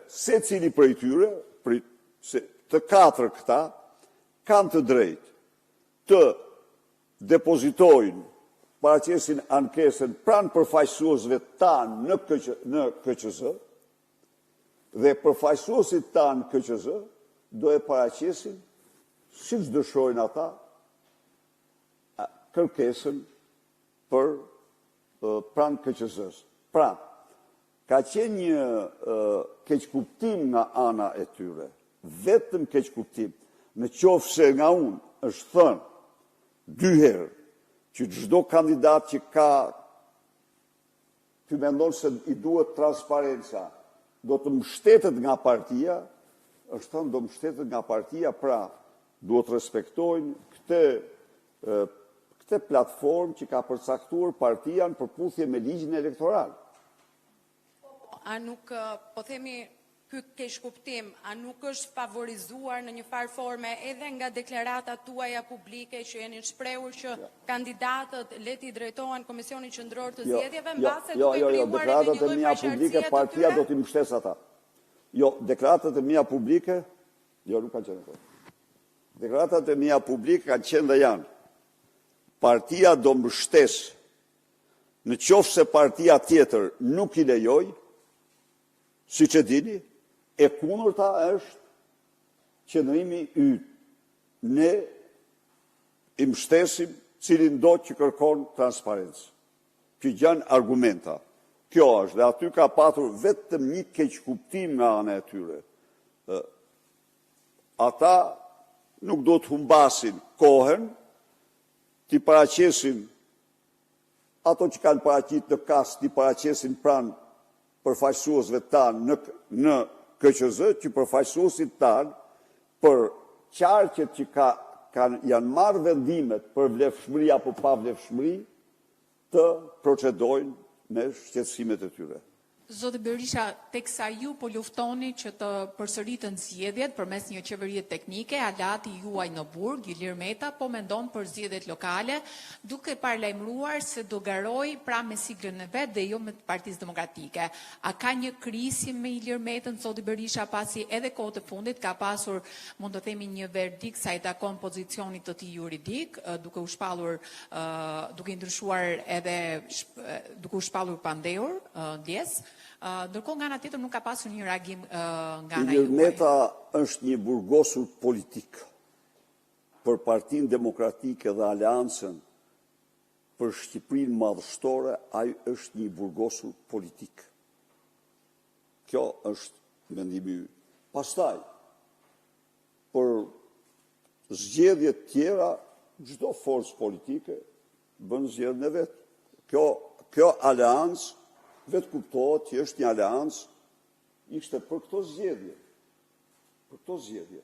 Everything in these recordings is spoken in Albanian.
se cili prej tyre, të katër këta, kanë të drejtë të depozitojnë paraqesin ankesën pranë përfaqësuesve tanë në KQZ dhe përfaqësuesit tanë KQZ do e paraqesin siç dëshirojnë ata kërkesën për pranë KQZ-s. Pra, ka qenë një keqkuptim nga ana e tyre, vetëm keqkuptim, në qoftë se nga unë është thënë dy herë që çdo kandidat që ka që mendon se i duhet transparenca, do të mbështetet nga partia, është thënë do mbështetet nga partia, pra duhet respektojnë këtë platformë që ka përcaktuar partia në përputhje me ligjin elektoral. A nuk, po themi, ky keqkuptim, a nuk është favorizuar në një farë forme edhe nga deklaratat tuaja publike që jeni shprehur që kandidatët le t'i drejtohen Komisionit Qendror të Zgjedhjeve mbase duke krijuar deklaratat e mia publike partia do t'i mbështesë ata. Jo, deklaratat e mia publike, nuk kanë qenë. Deklaratat e mia publike kanë qenë dhe janë. Partia do mbështesë në qoftë se partia tjetër nuk i lejoj, siç e dini, e kundërta është qëndrimi yt. Ne i mbështesim cilin do që kërkon transparencë. Që janë argumenta. Kjo është, dhe aty ka patur vetëm një keqkuptim nga ana e tyre. Ata nuk do të humbasin kohën, t'i paraqesin ato që kanë paraqit në kas, t'i paraqesin pranë përfaqësuesve tanë në KQZ, që përfaqësuesit tanë për qarqet që janë marrë vendimet për vlefshmëri apo pa vlefshmëri, të procedojnë me shqetësimet e tyre. Zoti Berisha, teksa ju po luftoni që të përsëritën zgjedhjet përmes një qeverie teknike, alati juaj në burg, Ilir Meta, po mendon për zgjedhjet lokale, duke paralajmëruar se do garoj pra me siglën e vet dhe jo me Partisë Demokratike. A ka një krisim me Ilir Metën, zoti Berisha, pasi edhe kohët e fundit ka pasur, mund të themi, një verdikt sa i takon pozicionit të tij juridik, duke u shpallur, duke ndryshuar edhe duke u shpallur pandehur, ndjes. Ndërkohë nga ana tjetër nuk ka pasur një reagim nga ana juaj. Ilir Meta është një burgosur politik për Partinë Demokratike dhe Aleancën për Shqipërinë madhështore, ai është një burgosur politik. Kjo është mendimi ynë. Pastaj, për zgjedhjet tjera, çdo forcë politike bën zgjedhjen e vet. Kjo aleancë vetë kuptohet që është një aleancë ishte për këto zgjedhje. Për këto zgjedhje.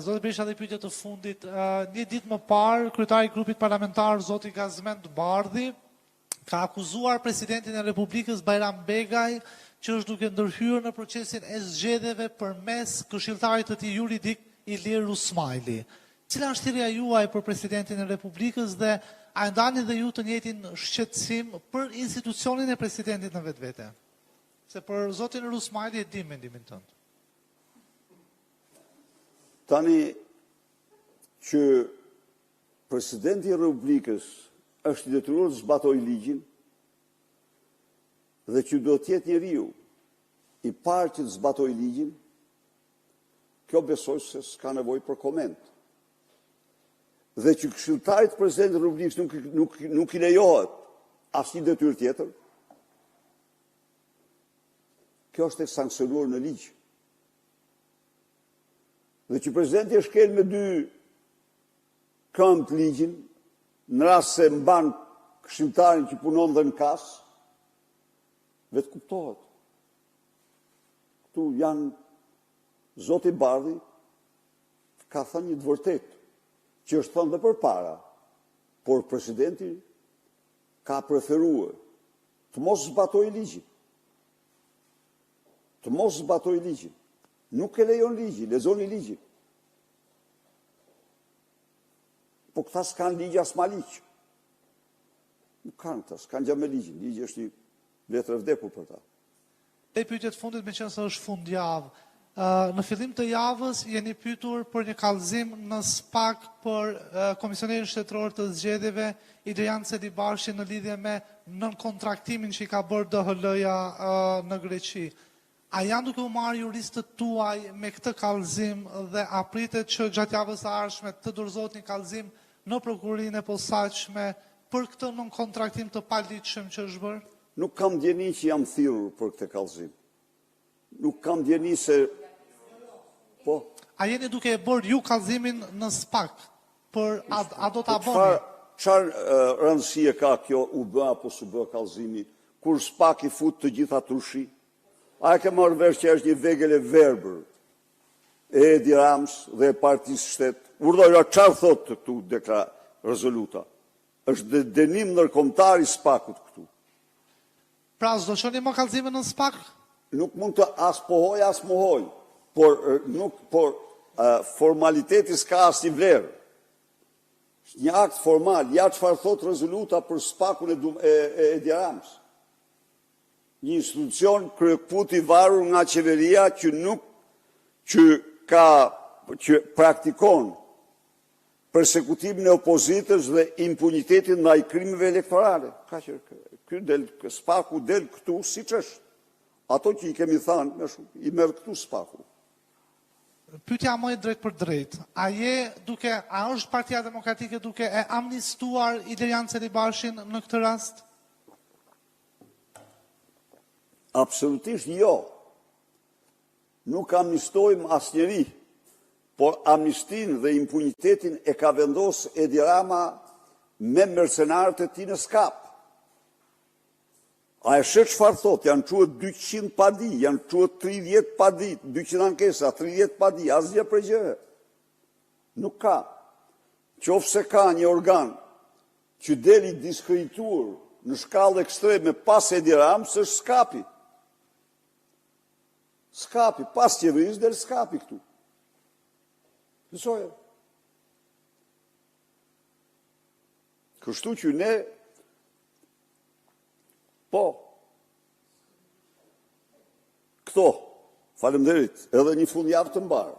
Zoti Berisha, dhe pyetje të fundit. Një ditë më parë, kryetari i grupit parlamentar, zoti Gazmend Bardhi, ka akuzuar presidentin e Republikës Bajram Begaj që është duke ndërhyrë në procesin e zgjedhjeve përmes këshilltarit të tij juridik Ilir Usmajli. Cila është thirrja juaj për presidentin e Republikës dhe a ndani dhe ju të njëjtin shqetësim për institucionin e presidentit në vetvete? Se për zotin Usmajli e di mendimin tënd. Tani që presidenti i Republikës është i detyruar të zbatojë ligjin dhe që do të jetë njeriu i parë që të zbatojë ligjin, kjo besoj se s'ka nevojë për koment. Dhe që këshilltarit të presidentit të Republikës nuk i lejohet asnjë detyrë tjetër, kjo është e sanksionuar në ligj. Dhe që presidenti e shkel me dy këmbë të ligjin, në rast se mban këshilltarin që punon dhe në kas, vetë kuptohet. Këtu janë zoti Bardhi ka thënë një të vërtetë, që është thënë dhe përpara, por presidenti ka preferuar të mos zbatojë ligjin. Të mos zbatojë ligjin. Nuk e lejon ligjin, lexoni ligjin. Po këta s'kan ligj as ma ligj. Nuk kanë këta, s'kan gjë me ligjin. Ligji është një letër e vdekur për ta. Te pyetjet fundit me qenë se është fundjavë. Në fillim të javës jeni pyetur për një kallëzim në SPAK për Komisionerin Shtetëror të Zgjedhjeve Idrian Celibashi në lidhje me nën-kontraktimin që i ka bërë DHL-ja në Greqi. A janë duke u marrë juristët tuaj me këtë kallëzim dhe a pritet që gjatë javës së ardhshme të dorëzohet një kallëzim në prokurorinë e posaçme për këtë nën-kontraktim të paligjshëm që është bërë? Nuk kam djeni që jam thirrur për këtë kallëzim. Nuk kam djeni se... Po? A jeni duke e bërë ju kallëzimin në SPAK? A do ta bëni? Çfarë rëndësie ka kjo u bë apo s'u bë kallëzimi, kur SPAK i fut të gjitha trushi? A e ke marrë vesh që është një vegël e verbër e Edi Rams dhe e Partisë Shtet? Urdhëra çfarë thotë këtu rezoluta? Është dënim ndërkombëtar i SPAK-ut këtu. Pra s'do çoni më kallëzimin në SPAK? Nuk mund të as pohoj, as mohoj, por formaliteti s'ka asnjë vlerë. Një akt formal, ja çfarë thot rezoluta për SPAK-un e Edi Rams. Një institucion kryekput i varur nga qeveria që praktikon persekutimin e opozitës dhe impunitetin ndaj krimeve elektorale. Ka që SPAK-u del këtu siç është. Ato që i kemi thënë, i merr këtu SPAK-u. Pyetja më e drejt për drejt. A është Partia Demokratike duke e amnistuar Idrian Celibashin në këtë rast? Absolutisht jo. Nuk amnistojmë asnjëri, por amnistin dhe impunitetin e ka vendosur Edi Rama me mercenarët e tij në skap. A e shë çfarë thot, janë quhet 200 padi, janë quhet 30 padi, 200 ankesa, 30 padi, asgjë për gjë. Nuk ka. Qofse ka një organ që deli diskredituar në shkallë ekstreme pas Edi Ramës, është skapi. Skapi, pas qeverisë del skapi këtu. Nësoje. Kështu që ne, po, këto, faleminderit, edhe një fundjavë të mbarë.